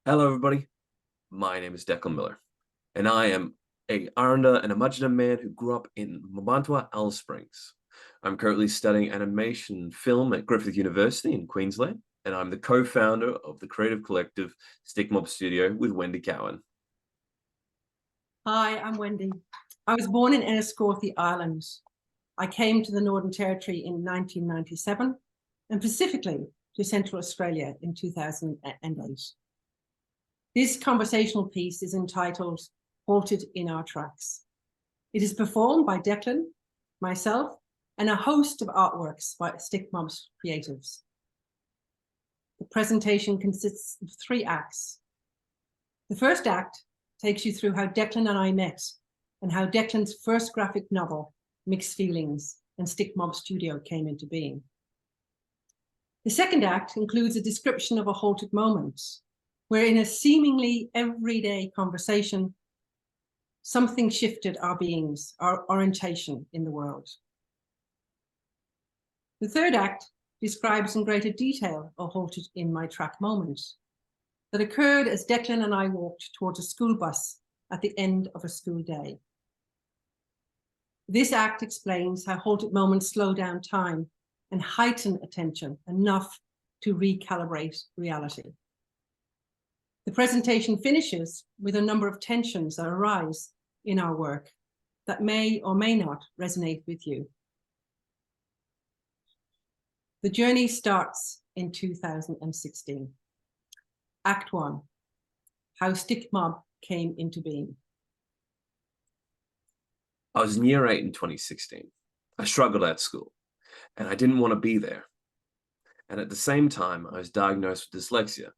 Hello, everybody. My name is Declan Miller, and I am a Arrernte and Imaginative man who grew up in Mabantua, Alice Springs. I'm currently studying animation and film at Griffith University in Queensland, and I'm the co-founder of the creative collective Stick Mob Studio with Wendy Cowan. Hi, I'm Wendy. I was born in Enniscorthy, Ireland. I came to the Northern Territory in 1997 and specifically to Central Australia in 2008. This conversational piece is entitled Halted in Our Tracks. It is performed by Declan, myself, and a host of artworks by Stick Mob's creatives. The presentation consists of 3 acts. The first act takes you through how Declan and I met and how Declan's first graphic novel, Mixed Feelings and Stick Mob Studio, came into being. The second act includes a description of a halted moment, where in a seemingly everyday conversation, something shifted our beings, our orientation in the world. The third act describes in greater detail a halted in my track moment that occurred as Declan and I walked towards a school bus at the end of a school day. This act explains how halted moments slow down time and heighten attention enough to recalibrate reality. The presentation finishes with a number of tensions that arise in our work that may or may not resonate with you. The journey starts in 2016. Act 1, how Stick Mob came into being. I was in year 8 in 2016. I struggled at school, and I didn't want to be there. And at the same time, I was diagnosed with dyslexia,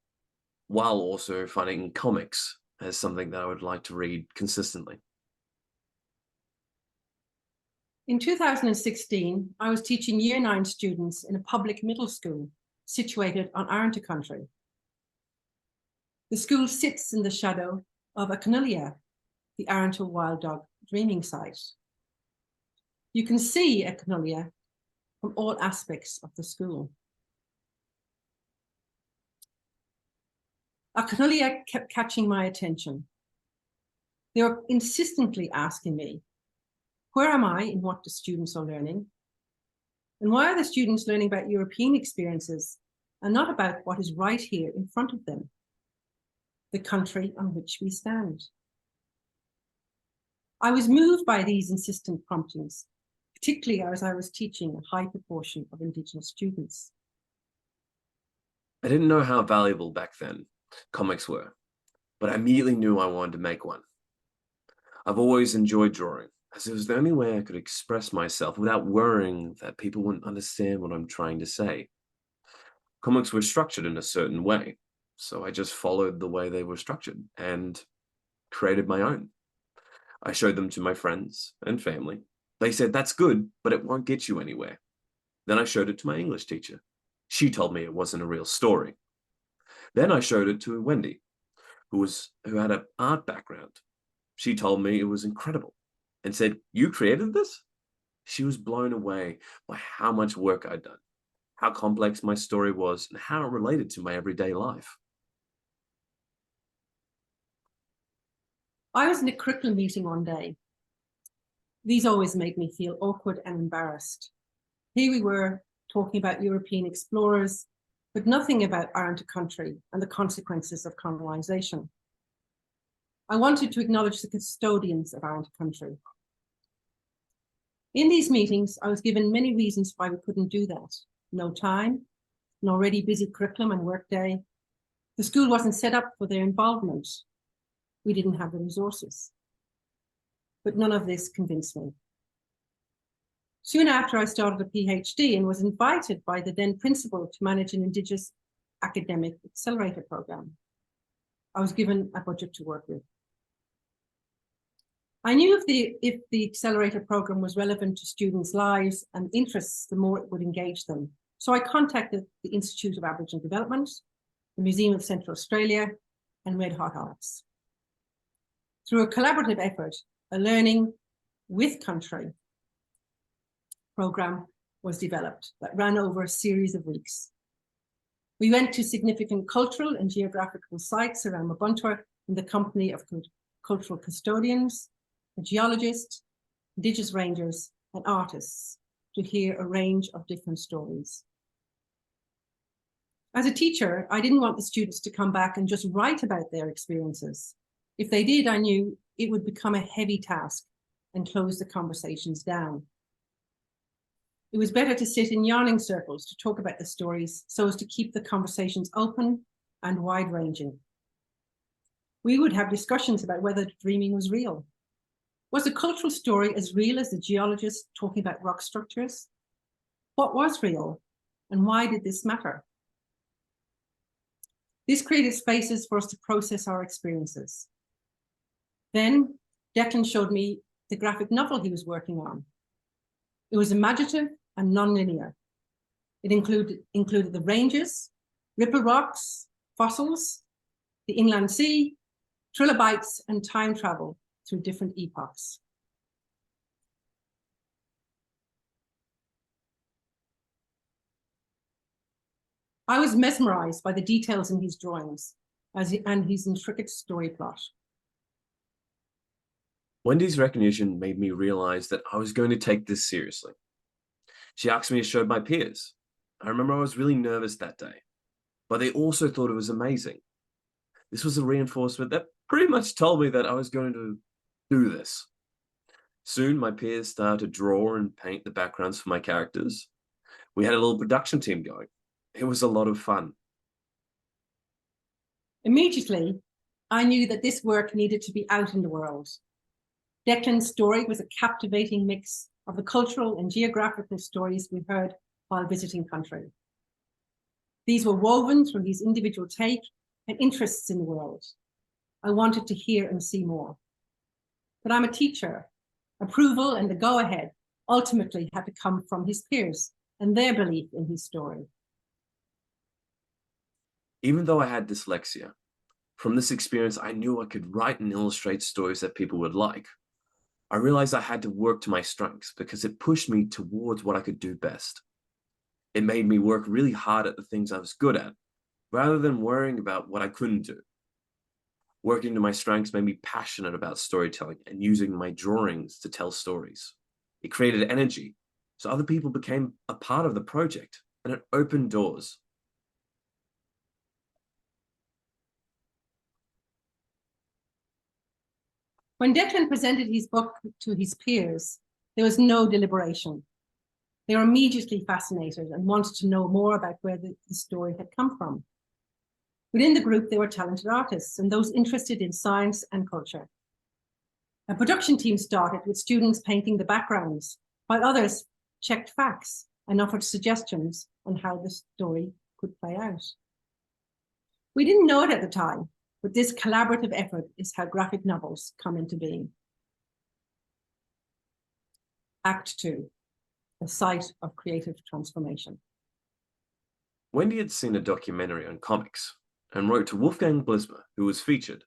while also finding comics as something that I would like to read consistently. In 2016, I was teaching Year 9 students in a public middle school situated on Arrernte country. The school sits in the shadow of a Canulia, the Arrernte wild dog dreaming site. You can see a Canulia from all aspects of the school. A Canulia kept catching my attention. They were insistently asking me, where am I in what the students are learning? And why are the students learning about European experiences and not about what is right here in front of them, the country on which we stand? I was moved by these insistent promptings, particularly as I was teaching a high proportion of Indigenous students. I didn't know how valuable back then comics were, but I immediately knew I wanted to make one. I've always enjoyed drawing, as it was the only way I could express myself without worrying that people wouldn't understand what I'm trying to say. Comics were structured in a certain way, so I just followed the way they were structured and created my own. I showed them to my friends and family. They said, that's good, but it won't get you anywhere. Then I showed it to my English teacher. She told me it wasn't a real story. Then I showed it to Wendy, who had an art background. She told me it was incredible and said, you created this? She was blown away by how much work I'd done, how complex my story was, and how it related to my everyday life. I was in a curriculum meeting one day. These always made me feel awkward and embarrassed. Here we were talking about European explorers, but nothing about Arrernte country and the consequences of colonization. I wanted to acknowledge the custodians of Arrernte country. In these meetings, I was given many reasons why we couldn't do that. No time, an already busy curriculum and workday. The school wasn't set up for their involvement. We didn't have the resources. But none of this convinced me. Soon after, I started a PhD and was invited by the then principal to manage an Indigenous academic accelerator program. I was given a budget to work with. I knew if the accelerator program was relevant to students' lives and interests, the more it would engage them. So I contacted the Institute of Aboriginal Development, the Museum of Central Australia, and Red Hot Arts. Through a collaborative effort, a learning with country program was developed that ran over a series of weeks. We went to significant cultural and geographical sites around Mabuntua in the company of cultural custodians, a geologist, Indigenous rangers, and artists to hear a range of different stories. As a teacher, I didn't want the students to come back and just write about their experiences. If they did, I knew it would become a heavy task and close the conversations down. It was better to sit in yarning circles to talk about the stories so as to keep the conversations open and wide-ranging. We would have discussions about whether dreaming was real. Was a cultural story as real as the geologist talking about rock structures? What was real, and why did this matter? This created spaces for us to process our experiences. Then Declan showed me the graphic novel he was working on. It was imaginative and non-linear. It included the ranges, ripple rocks, fossils, the inland sea, trilobites, and time travel through different epochs. I was mesmerized by the details in his drawings and his intricate story plot. Wendy's recognition made me realize that I was going to take this seriously. She asked me to show my peers. I remember I was really nervous that day, but they also thought it was amazing. This was a reinforcement that pretty much told me that I was going to do this. Soon, my peers started to draw and paint the backgrounds for my characters. We had a little production team going. It was a lot of fun. Immediately, I knew that this work needed to be out in the world. Declan's story was a captivating mix of the cultural and geographical stories we heard while visiting country. These were woven through his individual take and interests in the world. I wanted to hear and see more. But I'm a teacher. Approval and the go-ahead ultimately had to come from his peers and their belief in his story. Even though I had dyslexia, from this experience, I knew I could write and illustrate stories that people would like. I realized I had to work to my strengths because it pushed me towards what I could do best. It made me work really hard at the things I was good at, rather than worrying about what I couldn't do. Working to my strengths made me passionate about storytelling and using my drawings to tell stories. It created energy, so other people became a part of the project, and it opened doors. When Declan presented his book to his peers, there was no deliberation. They were immediately fascinated and wanted to know more about where the story had come from. Within the group, there were talented artists and those interested in science and culture. A production team started with students painting the backgrounds, while others checked facts and offered suggestions on how the story could play out. We didn't know it at the time, but this collaborative effort is how graphic novels come into being. Act 2, a site of creative transformation. Wendy had seen a documentary on comics and wrote to Wolfgang Blismer, who was featured.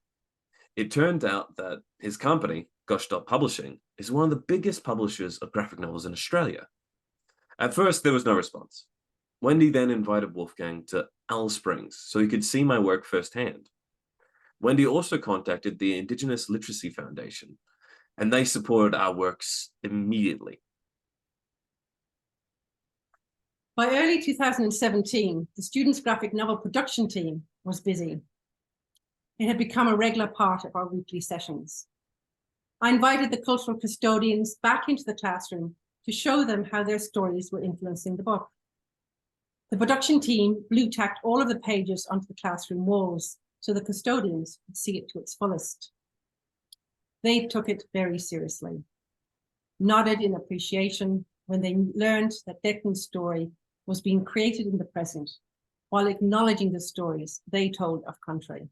It turned out that his company, Gosh Dot Publishing, is one of the biggest publishers of graphic novels in Australia. At first, there was no response. Wendy then invited Wolfgang to Alice Springs so he could see my work firsthand. Wendy also contacted the Indigenous Literacy Foundation, and they supported our works immediately. By early 2017, the students' graphic novel production team was busy. It had become a regular part of our weekly sessions. I invited the cultural custodians back into the classroom to show them how their stories were influencing the book. The production team blue-tacked all of the pages onto the classroom walls so the custodians could see it to its fullest. They took it very seriously, nodded in appreciation when they learned that Declan's story was being created in the present, while acknowledging the stories they told of country.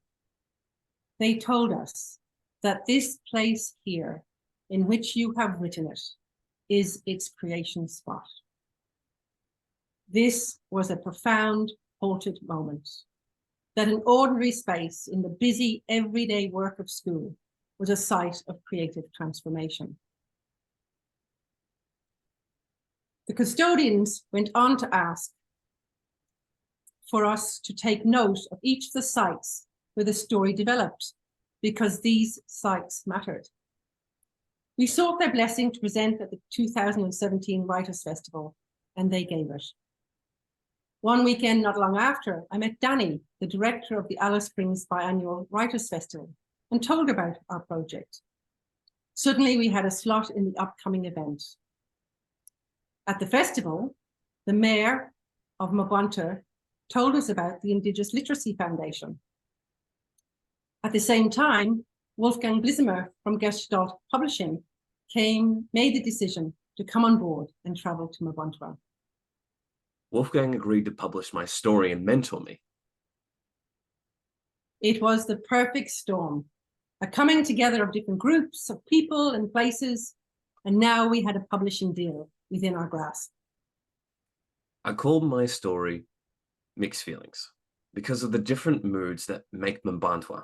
They told us that this place here, in which you have written it, is its creation spot. This was a profound, halted moment, that an ordinary space in the busy, everyday work of school was a site of creative transformation. The custodians went on to ask, for us to take note of each of the sites where the story developed, because these sites mattered. We sought their blessing to present at the 2017 Writers' Festival, and they gave it. One weekend, not long after, I met Danny, the director of the Alice Springs Biannual Writers' Festival, and told her about our project. Suddenly, we had a slot in the upcoming event. At the festival, the mayor of Mabonta told us about the Indigenous Literacy Foundation. At the same time, Wolfgang Blismer from Gestalt Publishing made the decision to come on board and travel to Mabonta. Wolfgang agreed to publish my story and mentor me. It was the perfect storm, a coming together of different groups of people and places, and now we had a publishing deal within our grasp. I called my story Mixed Feelings because of the different moods that make Mabonta.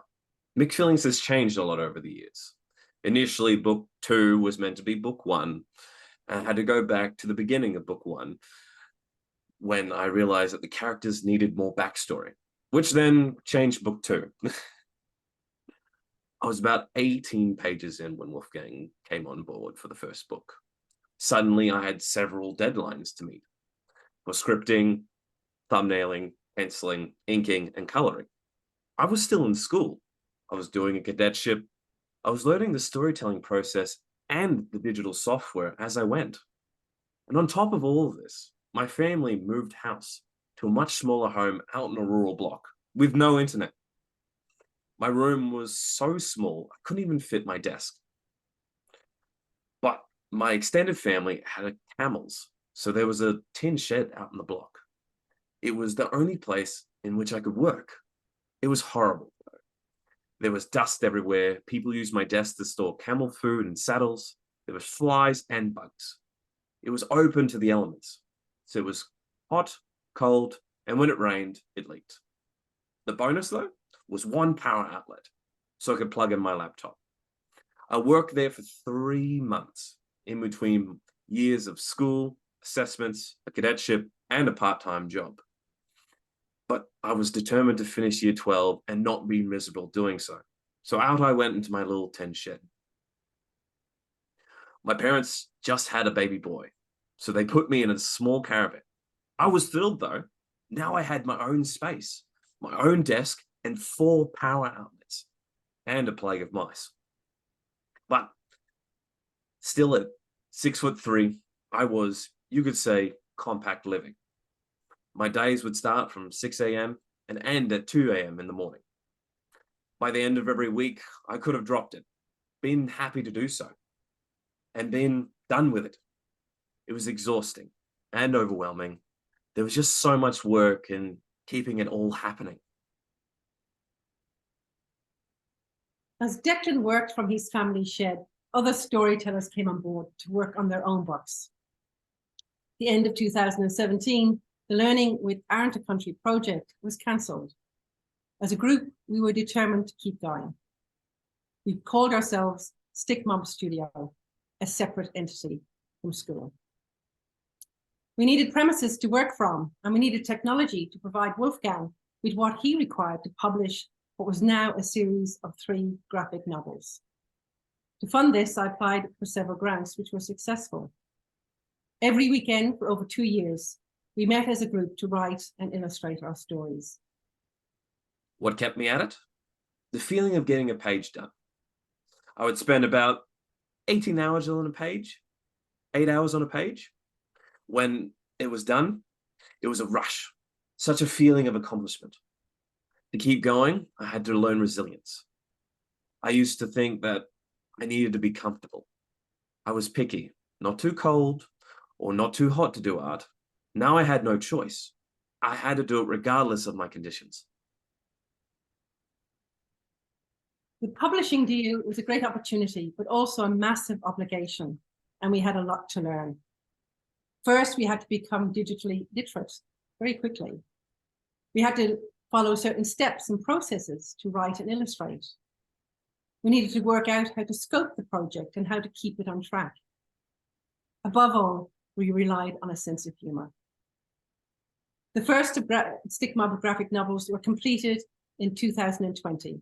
Mixed Feelings has changed a lot over the years. Initially, book 2 was meant to be book 1. I had to go back to the beginning of book 1 when I realized that the characters needed more backstory, which then changed book 2. I was about 18 pages in when Wolfgang came on board for the first book. Suddenly, I had several deadlines to meet for scripting, thumbnailing, penciling, inking, and coloring. I was still in school. I was doing a cadetship. I was learning the storytelling process and the digital software as I went. And on top of all of this, my family moved house to a much smaller home out in a rural block with no internet. My room was so small, I couldn't even fit my desk. But my extended family had camels, so there was a tin shed out in the block. It was the only place in which I could work. It was horrible, though. There was dust everywhere. People used my desk to store camel food and saddles. There were flies and bugs. It was open to the elements. So it was hot, cold, and when it rained, it leaked. The bonus, though, was one power outlet, so I could plug in my laptop. I worked there for 3 months in between years of school, assessments, a cadetship, and a part-time job. But I was determined to finish year 12 and not be miserable doing so. So out I went into my little tin shed. My parents just had a baby boy, so they put me in a small caravan. I was thrilled, though. Now I had my own space, my own desk, and 4 power outlets, and a plague of mice. But still at 6'3", I was, you could say, compact living. My days would start from 6 a.m. and end at 2 a.m. in the morning. By the end of every week, I could have dropped it, been happy to do so, and been done with it. It was exhausting and overwhelming. There was just so much work in keeping it all happening. As Declan worked from his family shed, other storytellers came on board to work on their own books. At the end of 2017, the Learning with Arrernte Country project was cancelled. As a group, we were determined to keep going. We called ourselves Stick Mom Studio, a separate entity from school. We needed premises to work from, and we needed technology to provide Wolfgang with what he required to publish what was now a series of 3 graphic novels. To fund this, I applied for several grants, which were successful. Every weekend for over 2 years, we met as a group to write and illustrate our stories. What kept me at it? The feeling of getting a page done. I would spend about 18 hours on a page, 8 hours on a page. When it was done, it was a rush, such a feeling of accomplishment. To keep going, I had to learn resilience. I used to think that I needed to be comfortable. I was picky, not too cold or not too hot to do art. Now I had no choice. I had to do it regardless of my conditions. The publishing deal was a great opportunity, but also a massive obligation, and we had a lot to learn. First, we had to become digitally literate very quickly. We had to follow certain steps and processes to write and illustrate. We needed to work out how to scope the project and how to keep it on track. Above all, we relied on a sense of humor. The first stick mob graphic novels were completed in 2020.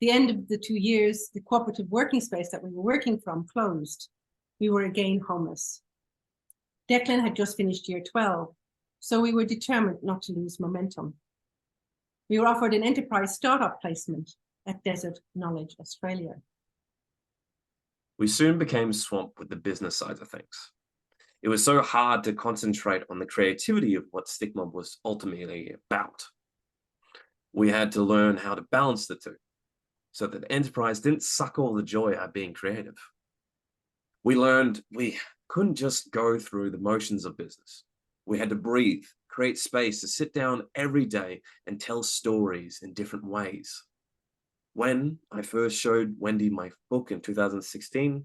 The end of the 2 years, the cooperative working space that we were working from closed. We were again homeless. Declan had just finished year 12, so we were determined not to lose momentum. We were offered an enterprise startup placement at Desert Knowledge Australia. We soon became swamped with the business side of things. It was so hard to concentrate on the creativity of what Stick Mob was ultimately about. We had to learn how to balance the two, so that the enterprise didn't suck all the joy out of being creative. We learned we couldn't just go through the motions of business. We had to breathe, create space to sit down every day and tell stories in different ways. When I first showed Wendy my book in 2016,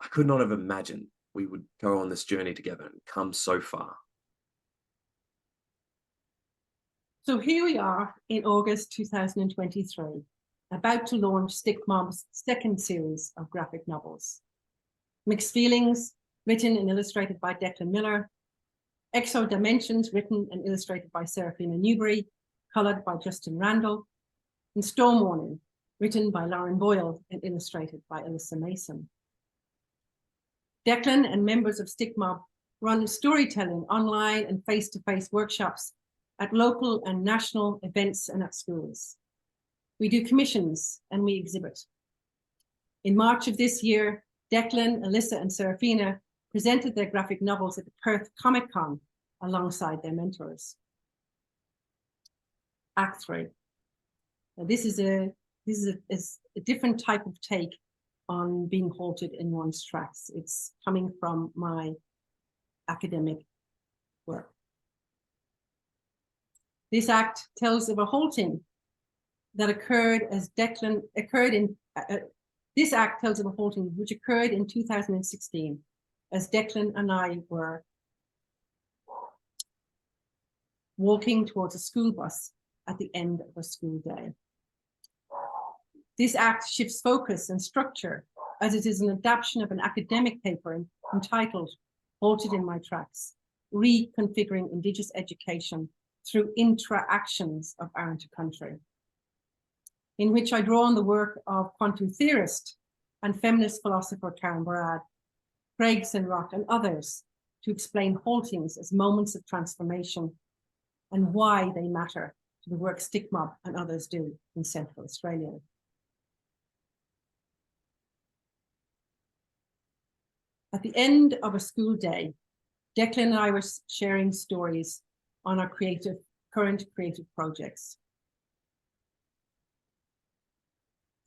I could not have imagined we would go on this journey together and come so far. So here we are in August 2023, about to launch Stick Mob's second series of graphic novels. Mixed Feelings, written and illustrated by Declan Miller. Exo Dimensions, written and illustrated by Serafina Newbury, colored by Justin Randall. And Storm Warning, written by Lauren Boyle and illustrated by Alyssa Mason. Declan and members of Stick Mob run storytelling online and face-to-face workshops at local and national events and at schools. We do commissions and we exhibit. In March of this year, Declan, Alyssa, and Serafina presented their graphic novels at the Perth Comic Con alongside their mentors. Act 3. Now, this is a different type of take on being halted in one's tracks. It's coming from my academic work. This act tells of a halting that occurred as Declan occurred in. This act tells of a halting which occurred in 2016, as Declan and I were walking towards a school bus at the end of a school day. This act shifts focus and structure, as it is an adaptation of an academic paper entitled Halted in My Tracks, Reconfiguring Indigenous Education through Interactions of Arrernte Country, in which I draw on the work of quantum theorist and feminist philosopher Karen Barad, Gregson Roque, and others to explain haltings as moments of transformation and why they matter to the work Stick Mob and others do in Central Australia. At the end of a school day, Declan and I were sharing stories on our current creative projects.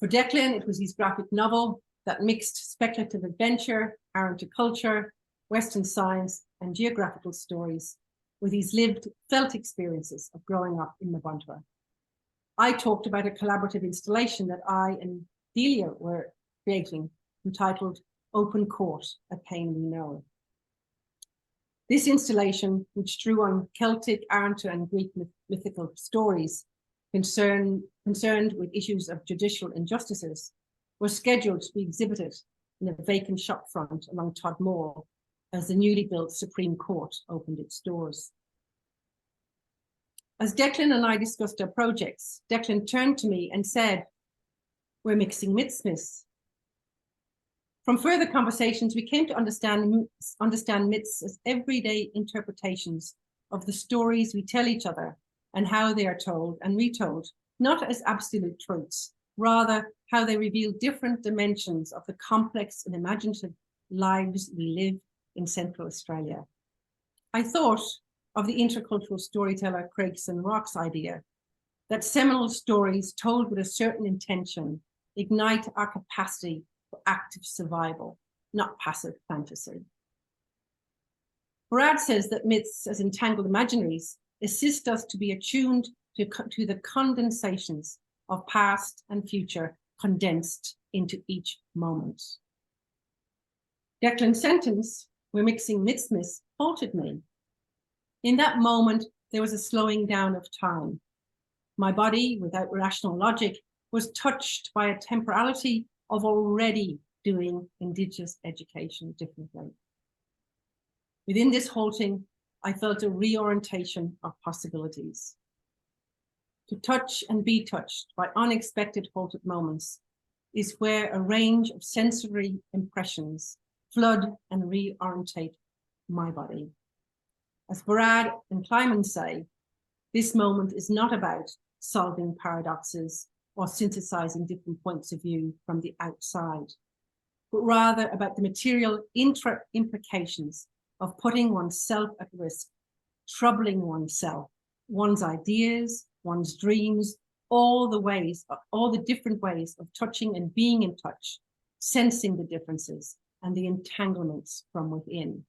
For Declan, it was his graphic novel that mixed speculative adventure, Arrernte culture, Western science, and geographical stories with his lived, felt experiences of growing up in Mabuntua. I talked about a collaborative installation that I and Delia were creating, entitled Open Court, A Pain We Know. This installation, which drew on Celtic, Arrernte, and Greek mythical stories concerned with issues of judicial injustices, was scheduled to be exhibited in a vacant shop front along Todd Mall as the newly built Supreme Court opened its doors. As Declan and I discussed our projects, Declan turned to me and said, "We're mixing myths, miss." From further conversations, we came to understand myths as everyday interpretations of the stories we tell each other and how they are told and retold, not as absolute truths, rather how they reveal different dimensions of the complex and imaginative lives we live in Central Australia. I thought of the intercultural storyteller Gregson Roque's idea that seminal stories told with a certain intention ignite our capacity for active survival, not passive fantasy. Barad says that myths as entangled imaginaries assist us to be attuned to the condensations of past and future condensed into each moment. Declan's sentence, "We're mixing myths, miss," halted me. In that moment, there was a slowing down of time. My body, without rational logic, was touched by a temporality of already doing Indigenous education differently. Within this halting, I felt a reorientation of possibilities. To touch and be touched by unexpected halted moments is where a range of sensory impressions flood and reorientate my body. As Brad and Kleiman say, this moment is not about solving paradoxes or synthesizing different points of view from the outside, but rather about the material implications of putting oneself at risk, troubling oneself, one's ideas, one's dreams, all the different ways of touching and being in touch, sensing the differences and the entanglements from within.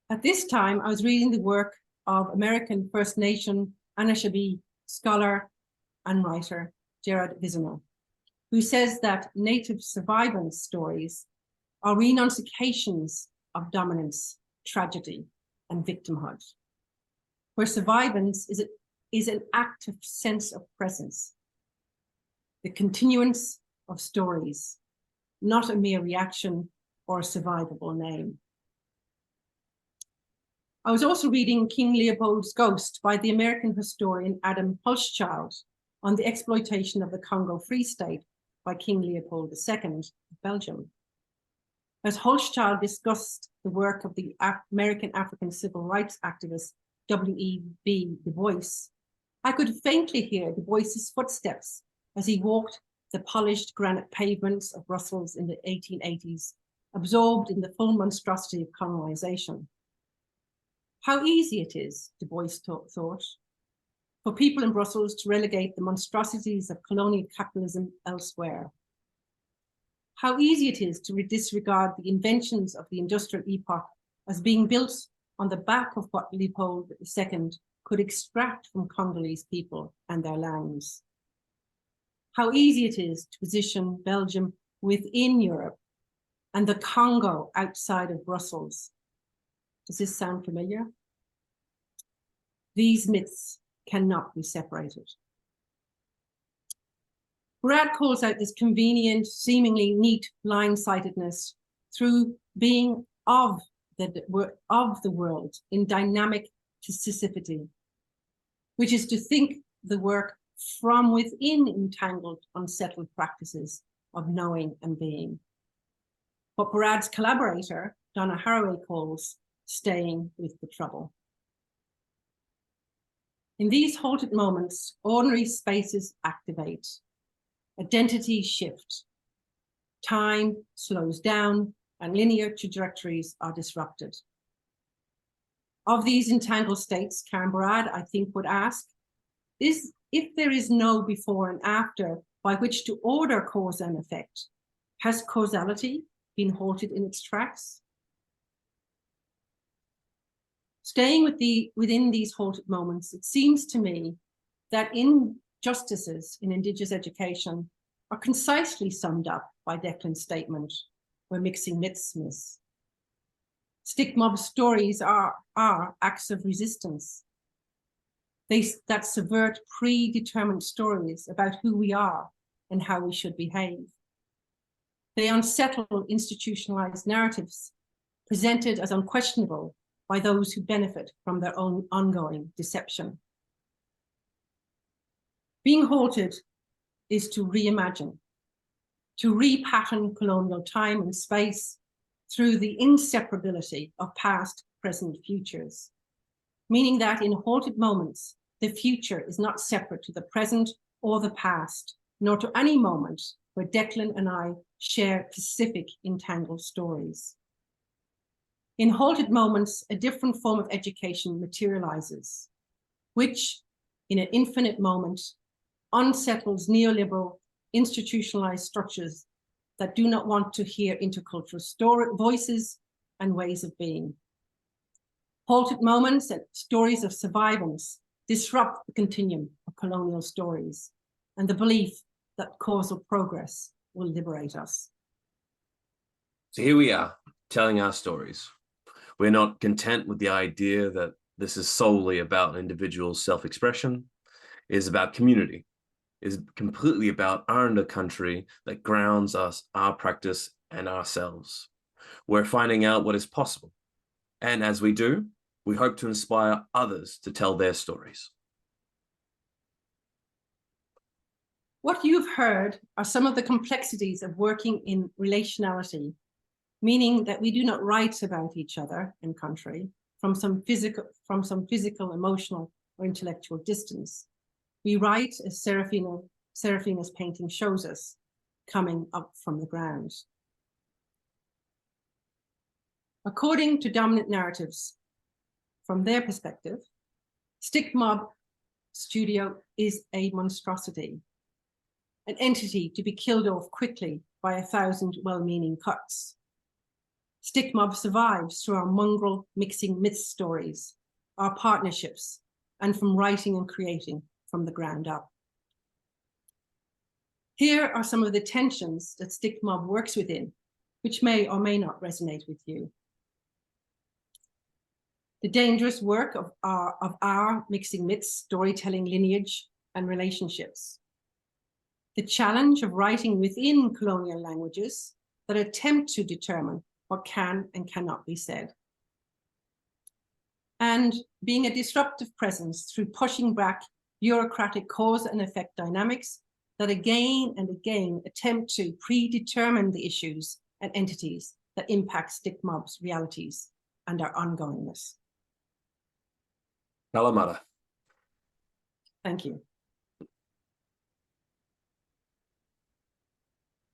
At this time, I was reading the work of American First Nation Anishinaabe scholar and writer Gerard Vizenau, who says that Native survivance stories are renunciations of dominance, tragedy, and victimhood, where survivance is an active sense of presence, the continuance of stories, not a mere reaction or a survivable name. I was also reading King Leopold's Ghost by the American historian Adam Hochschild on the exploitation of the Congo Free State by King Leopold II of Belgium. As Hochschild discussed the work of the American African civil rights activist W.E.B. Du Bois, I could faintly hear Du Bois's footsteps as he walked the polished granite pavements of Brussels in the 1880s, absorbed in the full monstrosity of colonization. How easy it is, Du Bois thought, for people in Brussels to relegate the monstrosities of colonial capitalism elsewhere. How easy it is to disregard the inventions of the industrial epoch as being built on the back of what Leopold II could extract from Congolese people and their lands. How easy it is to position Belgium within Europe and the Congo outside of Brussels. Does this sound familiar? These myths cannot be separated. Brad calls out this convenient, seemingly neat blindsidedness through being of the world in dynamic specificity, which is to think the work from within entangled, unsettled practices of knowing and being. What Brad's collaborator, Donna Haraway, calls staying with the trouble. In these halted moments, ordinary spaces activate, identities shift, time slows down, and linear trajectories are disrupted. Of these entangled states, Karen Brad, I think, would ask, is if there is no before and after by which to order cause and effect, has causality been halted in its tracks? Staying within these halted moments, it seems to me that injustices in Indigenous education are concisely summed up by Declan's statement, "We're mixing myths, miss." Stick mob stories are acts of resistance. That subvert predetermined stories about who we are and how we should behave. They unsettle institutionalized narratives presented as unquestionable by those who benefit from their own ongoing deception. Being halted is to reimagine, to repattern colonial time and space through the inseparability of past, present, futures, meaning that in halted moments, the future is not separate to the present or the past, nor to any moment where Declan and I share specific entangled stories. In halted moments, a different form of education materializes, which, in an infinite moment, unsettles neoliberal institutionalized structures that do not want to hear intercultural voices and ways of being. Halted moments and stories of survivance disrupt the continuum of colonial stories and the belief that causal progress will liberate us. So here we are, telling our stories. We're not content with the idea that this is solely about an individual's self-expression. It is about community. It is completely about Arrernte country that grounds us, our practice, and ourselves. We're finding out what is possible, And as we do, we hope to inspire others to tell their stories. What you've heard are some of the complexities of working in relationality, meaning that we do not write about each other and country from some physical, emotional, or intellectual distance. We write, as Serafina's painting shows us, coming up from the ground. According to dominant narratives, from their perspective, Stick Mob Studio is a monstrosity, an entity to be killed off quickly by 1,000 well-meaning cuts. Stick Mob survives through our mongrel mixing myth stories, our partnerships, and from writing and creating from the ground up. Here are some of the tensions that Stick Mob works within, which may or may not resonate with you. The dangerous work of our mixing myths, storytelling lineage, and relationships. The challenge of writing within colonial languages that attempt to determine what can and cannot be said. And being a disruptive presence through pushing back bureaucratic cause and effect dynamics that again and again attempt to predetermine the issues and entities that impact Stick Mob's realities and our ongoingness. Kalamata. Thank you.